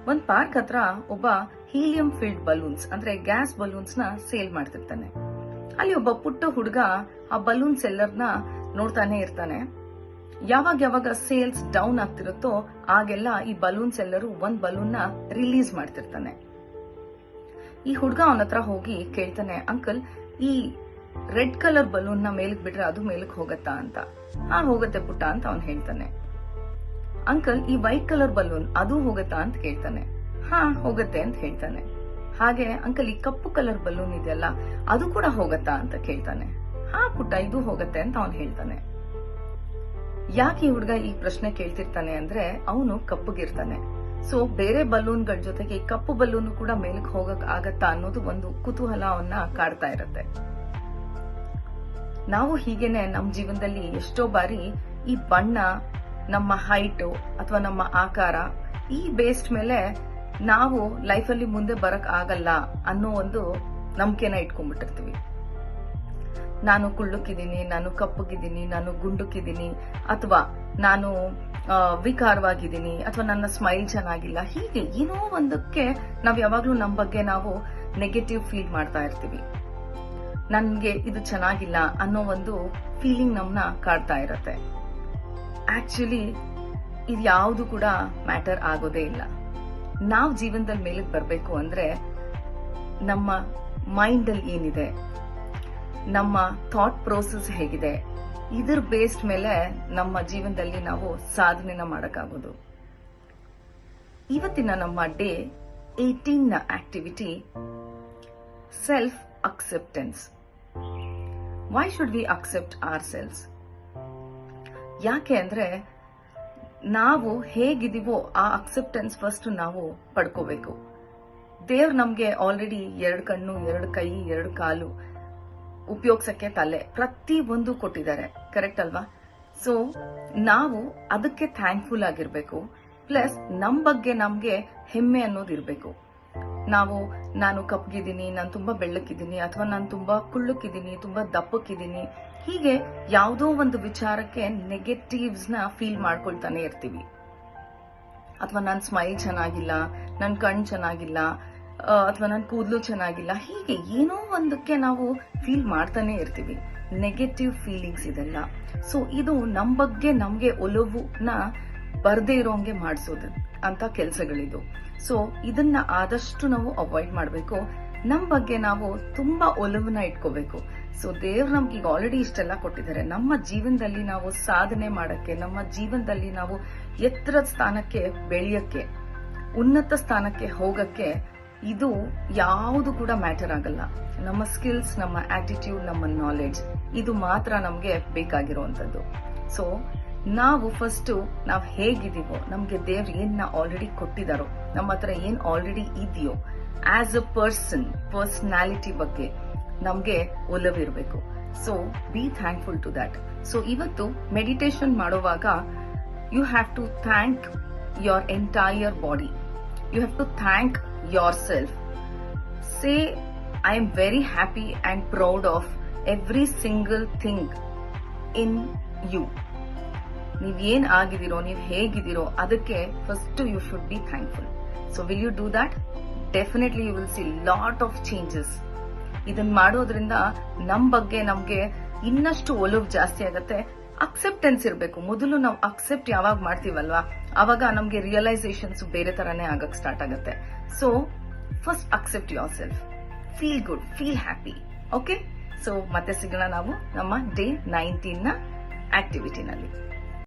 ಒಂದ್ ಪಾರ್ಕ್ ಹತ್ರ ಒಬ್ಬ ಹೀಲಿಯಂ ಫಿಲ್ಡ್ ಬಲೂನ್ಸ್ ಅಂದ್ರೆ ಗ್ಯಾಸ್ ಬಲೂನ್ಸ್ ನ ಸೇಲ್ ಮಾಡ್ತಿರ್ತಾನೆ. ಅಲ್ಲಿ ಒಬ್ಬ ಪುಟ್ಟ ಹುಡುಗ ಆ ಬಲೂನ್ ಸೆಲ್ಲರ್ನ ನೋಡ್ತಾನೆ ಇರ್ತಾನೆ. ಯಾವಾಗ ಸೇಲ್ಸ್ ಡೌನ್ ಆಗ್ತಿರುತ್ತೋ ಆಗೆಲ್ಲ ಈ ಬಲೂನ್ ಸೆಲ್ಲರು ಒಂದ್ ಬಲೂನ್ ನ ರಿಲೀಸ್ ಮಾಡ್ತಿರ್ತಾನೆ. ಈ ಹುಡುಗ ಅವನ ಹತ್ರ ಹೋಗಿ ಕೇಳ್ತಾನೆ, ಅಂಕಲ್ ಈ ರೆಡ್ ಕಲರ್ ಬಲೂನ್ ನ ಮೇಲಕ್ ಬಿಟ್ರೆ ಅದು ಮೇಲಕ್ ಹೋಗತ್ತಾ ಅಂತ. ಹೋಗತ್ತೆ ಪುಟ್ಟ ಅಂತ ಅವನ್ ಹೇಳ್ತಾನೆ. ಅಂಕಲ್ ಈ ವೈಟ್ ಕಲರ್ ಬಲೂನ್ ಅದು ಹೋಗತ್ತಾ ಅಂತ ಕೇಳ್ತಾನೆ. ಹೋಗತ್ತೆ ಅಂತ ಹೇಳ್ತಾನೆ. ಹಾಗೆ ಅಂಕಲ್ ಈ ಕಪ್ಪು ಕಲರ್ ಬಲೂನ್ ಇದೆಯಲ್ಲ ಅದು ಕೂಡ ಹೋಗತ್ತಾ ಅಂತ ಕೇಳ್ತಾನೆ. ಪುಟ್ಟ ಇದು ಹೋಗತ್ತೆ ಅಂತ ಅವನ್ ಹೇಳ್ತಾನೆ. ಯಾಕೆ ಈ ಹುಡುಗ ಈ ಪ್ರಶ್ನೆ ಕೇಳ್ತಿರ್ತಾನೆ ಅಂದ್ರೆ ಅವನು ಕಪ್ಪಗಿರ್ತಾನೆ. ಸೊ ಬೇರೆ ಬಲೂನ್ಗಳ ಜೊತೆಗೆ ಈ ಕಪ್ಪು ಬಲೂನ್ ಕೂಡ ಮೇಲಕ್ ಹೋಗಕ್ ಆಗತ್ತಾ ಅನ್ನೋದು ಒಂದು ಕುತೂಹಲ ಅವನ್ನ ಕಾಡ್ತಾ ಇರತ್ತೆ. ನಾವು ಹೀಗೇನೆ ನಮ್ಮ ಜೀವನದಲ್ಲಿ ಎಷ್ಟೋ ಬಾರಿ ಈ ಬಣ್ಣ, ನಮ್ಮ ಹೈಟ್ ಅಥವಾ ನಮ್ಮ ಆಕಾರ ಈ ಬೇಸ್ಡ್ ಮೇಲೆ ನಾವು ಲೈಫಲ್ಲಿ ಮುಂದೆ ಬರಕ್ ಆಗಲ್ಲ ಅನ್ನೋ ಒಂದು ನಂಬಿಕೆನ ಇಟ್ಕೊಂಡ್ಬಿಟ್ಟಿರ್ತೀವಿ. ನಾನು ಕುಳ್ಳುಕ್ಕಿದ್ದೀನಿ, ನಾನು ಕಪ್ಪಗಿದ್ದೀನಿ, ನಾನು ಗುಂಡುಕ್ಕಿದ್ದೀನಿ, ಅಥವಾ ನಾನು ವಿಕಾರವಾಗಿದ್ದೀನಿ, ಅಥವಾ ನನ್ನ ಸ್ಮೈಲ್ ಚೆನ್ನಾಗಿಲ್ಲ, ಹೀಗೆ ಏನೋ ಒಂದಕ್ಕೆ ನಾವ್ ಯಾವಾಗ್ಲೂ ನಮ್ಮ ಬಗ್ಗೆ ನಾವು ನೆಗೆಟಿವ್ ಫೀಲ್ ಮಾಡ್ತಾ ಇರ್ತೀವಿ. ನನ್ಗೆ ಇದು ಚೆನ್ನಾಗಿಲ್ಲ ಅನ್ನೋ ಒಂದು ಫೀಲಿಂಗ್ ನಮ್ನ ಕಾಡ್ತಾ ಇರತ್ತೆ. ಆಕ್ಚುಲಿ ಇದು ಯಾವುದು ಕೂಡ ಮ್ಯಾಟರ್ ಆಗೋದೇ ಇಲ್ಲ. ನಾವು ಜೀವನದಲ್ಲಿ ಮೇಲಕ್ಕೆ ಬರಬೇಕು ಅಂದ್ರೆ ನಮ್ಮ ಮೈಂಡ್ ಅಲ್ಲಿ ಏನಿದೆ, ನಮ್ಮ ಥಾಟ್ ಪ್ರೋಸೆಸ್ ಹೇಗಿದೆ, ಇದ್ರ ಬೇಸ್ಡ್ ಮೇಲೆ ನಮ್ಮ ಜೀವನದಲ್ಲಿ ನಾವು ಸಾಧನೆನ ಮಾಡಕ್ಕಾಗೋದು. ಇವತ್ತಿನ ನಮ್ಮ ಡೇ 18ನ activity self acceptance. Why should we accept our selves? ಯಾಕೆ ಅಂದ್ರೆ ನಾವು ಹೇಗಿದೀವೋ ಆ ಅಕ್ಸೆಪ್ಟೆನ್ಸ್ ಫಸ್ಟ್ ನಾವು ಪಡ್ಕೋಬೇಕು. ದೇವ್ರು ನಮ್ಗೆ ಆಲ್ರೆಡಿ 2 ಕಣ್ಣು, 2 ಕೈ, 2 ಕಾಲು, ಉಪಯೋಗಿಸಕ್ಕೆ ತಲೆ, ಪ್ರತಿ ಒಂದು ಕೊಟ್ಟಿದ್ದಾರೆ. ಕರೆಕ್ಟ್ ಅಲ್ವಾ? ಸೊ ನಾವು ಅದಕ್ಕೆ ಥ್ಯಾಂಕ್ಫುಲ್ ಆಗಿರ್ಬೇಕು. ಪ್ಲಸ್ ನಮ್ ಬಗ್ಗೆ ನಮ್ಗೆ ಹೆಮ್ಮೆ ಅನ್ನೋದಿರ್ಬೇಕು. ನಾನು ಕಪ್ಪಗಿದ್ದೀನಿ, ನಾನು ತುಂಬಾ ಬೆಳ್ಳಕ್ಕಿದ್ದೀನಿ, ಅಥವಾ ನಾನು ತುಂಬಾ ಕುಳ್ಳುಕ್ಕಿದ್ದೀನಿ, ತುಂಬಾ ದಪ್ಪಕ್ಕಿದ್ದೀನಿ, ಹೀಗೆ ಯಾವುದೋ ಒಂದು ವಿಚಾರಕ್ಕೆ ನೆಗೆಟಿವ್ಸ್ ನ ಫೀಲ್ ಮಾಡ್ಕೊಳ್ತಾನೆ ಇರ್ತೀವಿ. ಅಥವಾ ನನ್ನ ಸ್ಮೈಲ್ ಚೆನ್ನಾಗಿಲ್ಲ, ನನ್ನ ಕಣ್ ಚೆನ್ನಾಗಿಲ್ಲ, ಅಥವಾ ನನ್ನ ಕೂದಲು ಚೆನ್ನಾಗಿಲ್ಲ, ಹೀಗೆ ಏನೋ ಒಂದಕ್ಕೆ ನಾವು ಫೀಲ್ ಮಾಡ್ತಾನೆ ಇರ್ತೀವಿ. ನೆಗೆಟಿವ್ ಫೀಲಿಂಗ್ಸ್ ಇದೆಲ್ಲ. ಸೊ ಇದು ನಮ್ ಬಗ್ಗೆ ನಮ್ಗೆ ಒಲವುನ ಬರ್ದೇ ಇರೋಂಗೆ ಮಾಡಿಸೋದು ಅಂತ ಕೆಲಸಗಳಿದು. ಸೊ ಇದನ್ನ ಆದಷ್ಟು ನಾವು ಅವಾಯ್ಡ್ ಮಾಡಬೇಕು. ನಮ್ ಬಗ್ಗೆ ನಾವು ತುಂಬಾ ಒಲವನ್ನ ಇಟ್ಕೋಬೇಕು. ಸೊ ದೇವ್ರು ನಮ್ಗೆ ಈಗ ಆಲ್ರೆಡಿ ಇಷ್ಟೆಲ್ಲ ಕೊಟ್ಟಿದ್ದಾರೆ. ನಮ್ಮ ಜೀವನದಲ್ಲಿ ನಾವು ಸಾಧನೆ ಮಾಡಕ್ಕೆ, ನಮ್ಮ ಜೀವನದಲ್ಲಿ ನಾವು ಎತ್ತರದ ಸ್ಥಾನಕ್ಕೆ ಬೆಳೆಯಕ್ಕೆ, ಉನ್ನತ ಸ್ಥಾನಕ್ಕೆ ಹೋಗಕ್ಕೆ ಇದು ಯಾವುದು ಕೂಡ ಮ್ಯಾಟರ್ ಆಗಲ್ಲ. ನಮ್ಮ ಸ್ಕಿಲ್ಸ್, ನಮ್ಮ ಆಟಿಟ್ಯೂಡ್, ನಮ್ಮ ನಾಲೆಡ್ಜ್ ಇದು ಮಾತ್ರ ನಮ್ಗೆ ಬೇಕಾಗಿರುವಂತದ್ದು. ಸೊ ನಾವು ಫಸ್ಟ್ ನಾವ್ ಹೇಗಿದೀವೋ, ನಮ್ಗೆ ದೇವ್ರು ಏನ್ನ ಆಲ್ರೆಡಿ ಕೊಟ್ಟಿದಾರೋ, ನಮ್ಮ ಹತ್ರ ಏನ್ ಆಲ್ರೆಡಿ ಇದೆಯೋ, ಆಸ್ ಅ ಪರ್ಸನಾಲಿಟಿ ಬಗ್ಗೆ ನಮ್ಗೆ ಒಲವಿರ್ಬೇಕು. So be thankful to that. So ಇವತ್ತು ಮೆಡಿಟೇಷನ್ ಮಾಡುವಾಗ you have to thank your entire body. You have to thank yourself. Say, I am very happy and proud of every single thing in you. ನೀವ್ ಏನ್ ಆಗಿದಿರೋ, ನೀವ್ ಹೇಗಿದಿರೋ ಅದಕ್ಕೆ first you should be thankful. So will you do that? Definitely you will see lot of changes. ಇದನ್ ಮಾಡೋದ್ರಿಂದ ನಮ್ ಬಗ್ಗೆ ನಮ್ಗೆ ಇನ್ನಷ್ಟು ಒಲವು ಜಾಸ್ತಿ ಆಗತ್ತೆ. ಅಕ್ಸೆಪ್ಟೆನ್ಸ್ ಇರಬೇಕು. ಮೊದಲು ನಾವು ಅಕ್ಸೆಪ್ಟ್ ಯಾವಾಗ ಮಾಡ್ತೀವಲ್ವಾ ಅವಾಗ ನಮ್ಗೆ ರಿಯಲೈಸೇಷನ್ಸ್ ಬೇರೆ ತರಾನೇ ಆಗಕ್ ಸ್ಟಾರ್ಟ್ ಆಗುತ್ತೆ. So first accept your self, feel good, feel happy. Okay, so ಮತ್ತೆ ಸಿಗೋಣ ನಾವು ನಮ್ಮ ಡೇ 19ನ ಆಕ್ಟಿವಿಟಿನಲ್ಲಿ.